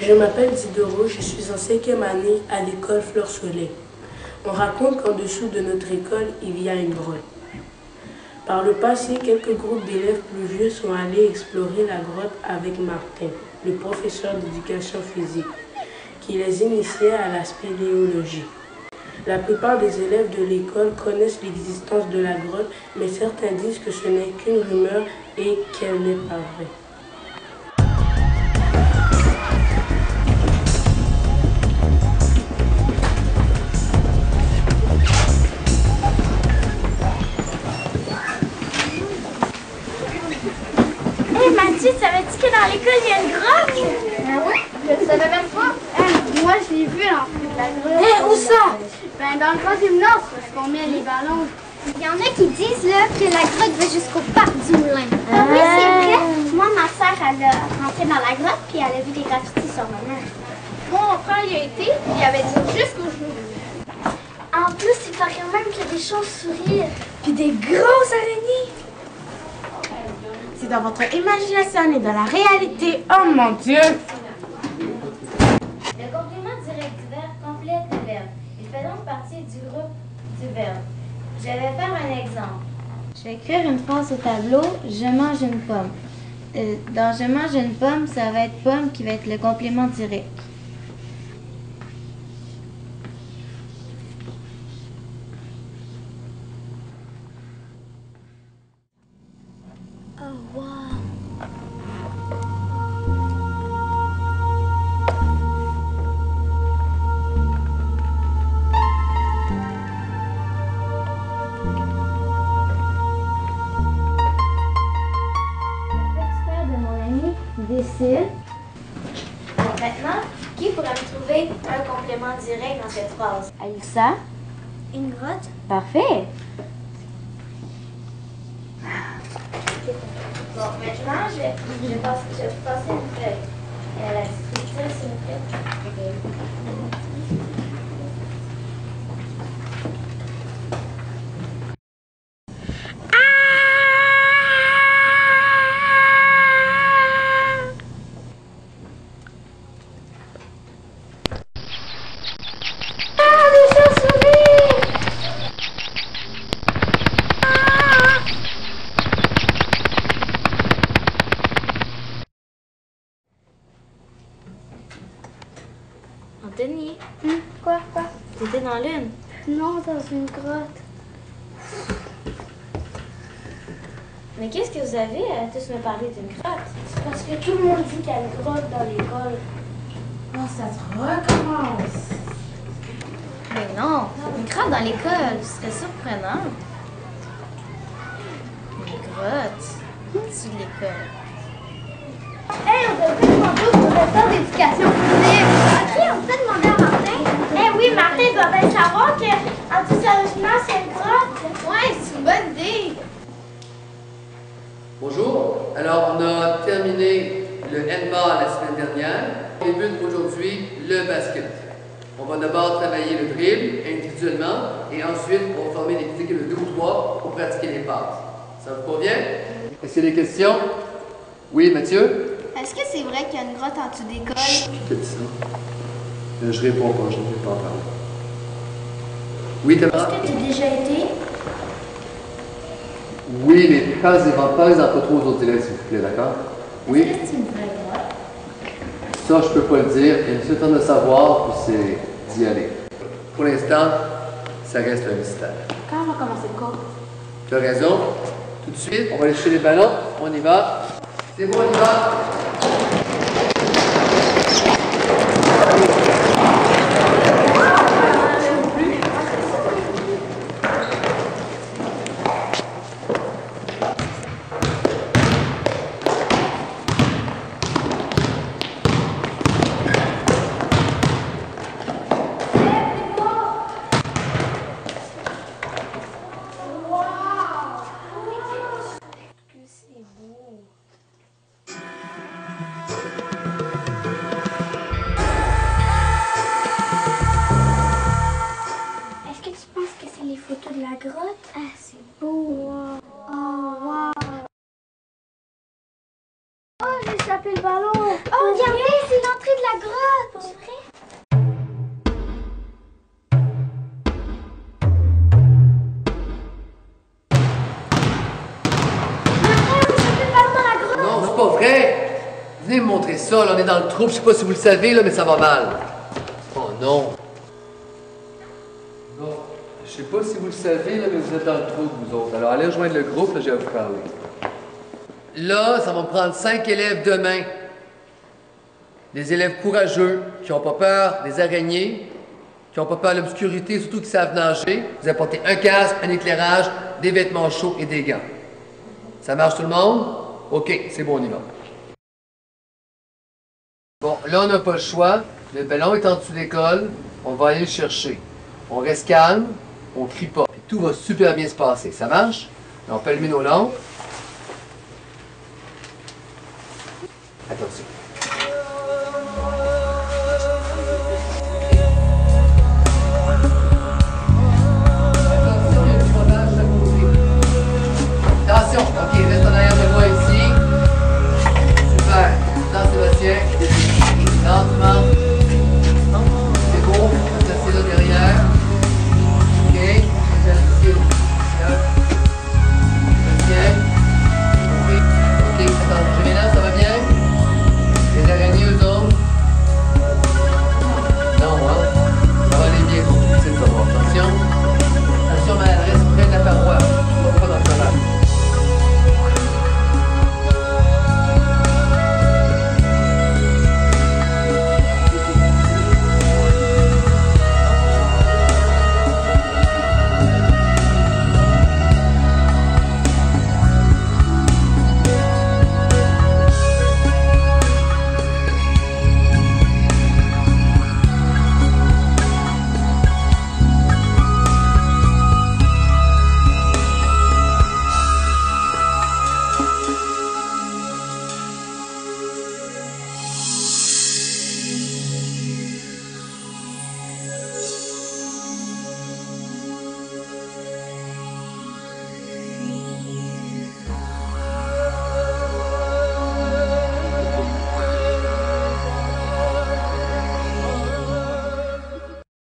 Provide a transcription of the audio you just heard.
Je m'appelle Diderot, je suis en 5e année à l'école Fleur Soleil. On raconte qu'en dessous de notre école, il y a une grotte. Par le passé, quelques groupes d'élèves plus vieux sont allés explorer la grotte avec Martin, le professeur d'éducation physique, qui les initiait à la spéléologie. La plupart des élèves de l'école connaissent l'existence de la grotte, mais certains disent que ce n'est qu'une rumeur et qu'elle n'est pas vraie. Hey Mathieu, savais-tu que dans l'école il y a une grotte? Ah oui? Je ne savais même pas. Moi, je l'ai vu en fait, la grotte. Hey, où ça? Ben, dans le grand gymnase, parce qu'on met les ballons. Il y en a qui disent là, que la grotte va jusqu'au parc du moulin. Ah oui, c'est vrai. Moi, ma soeur, elle a rentré dans la grotte puis elle a vu des graffitis sur mon mur. Mon frère y a été, puis il avait dit jusqu'au jour. En plus, il paraît même qu'il y a des chauves-souris puis des grosses araignées. C'est dans votre imagination et dans la réalité. Oh mon Dieu! Le complément direct du verbe complète le verbe. Il fait donc partie du groupe du verbe. Je vais faire un exemple. Je vais écrire une phrase au tableau. Je mange une pomme. Dans je mange une pomme, ça va être pomme qui va être le complément direct. Oh, wow. L'expert de mon ami décide. Maintenant, qui pourrait me trouver un complément direct dans cette phrase? Aïssa? Une grotte? Parfait. Bon, maintenant, je vais passer une feuille. La structure, c'est une feuille. Anthony, Quoi? t'étais dans l'une. Non, dans une grotte. Mais qu'est-ce que vous avez à tous me parler d'une grotte? C'est parce que tout le monde dit qu'il y a une grotte dans l'école. Non, ça se recommence. Mais non, une grotte dans l'école, ce serait surprenant. Une grotte au-dessus de l'école. Hey, on devrait demander au professeur d'éducation physique. Ok, on peut demander à Martin. Eh oui, Martin doit bien savoir que en dessous de la gymnase, c'est une grotte. Ouais, c'est une bonne idée. Bonjour. Alors, on a terminé le handball la semaine dernière. On débute aujourd'hui le basket. On va d'abord travailler le dribble individuellement et ensuite on va former des équipes de 2 ou 3 pour pratiquer les passes. Ça vous convient? Est-ce qu'il y a des questions? Oui, Mathieu? Est-ce que c'est vrai qu'il y a une grotte en dessous d'école? Chut, qui dit ça? Je réponds pas, je ne vais pas en parler. Oui, Tamara? Est-ce que tu as déjà été? Oui, mais parlez-en pas trop aux autres élèves, s'il vous plaît, d'accord? Oui? Est-ce que c'est une vraie grotte? Ça, je peux pas le dire. Il y a une seule temps de savoir, puis c'est d'y aller. Pour l'instant, ça reste un mystère. Quand on va commencer le cours? Tu as raison. Tout de suite, on va aller chercher les ballons. On y va. C'est bon, on y va. Oh, j'ai échappé le ballon. Oh, regardez, c'est l'entrée de la grotte! Pour vrai? Non, c'est pas vrai! Venez me montrer ça, là, on est dans le trou, je sais pas si vous le savez, là, mais ça va mal. Oh non! Non, je sais pas si vous le savez, là, mais vous êtes dans le trou, vous autres. Alors allez rejoindre le groupe, là, je vais vous parler. Là, ça va me prendre 5 élèves demain. Des élèves courageux, qui n'ont pas peur des araignées, qui n'ont pas peur de l'obscurité, surtout qui savent nager. Vous apportez un casque, un éclairage, des vêtements chauds et des gants. Ça marche tout le monde? OK, c'est bon, on y va. Bon, là, on n'a pas le choix. Le ballon est en dessous de l'école. On va aller le chercher. On reste calme, on crie pas. Puis tout va super bien se passer. Ça marche? Là, on peut allumer nos lampes. Attention.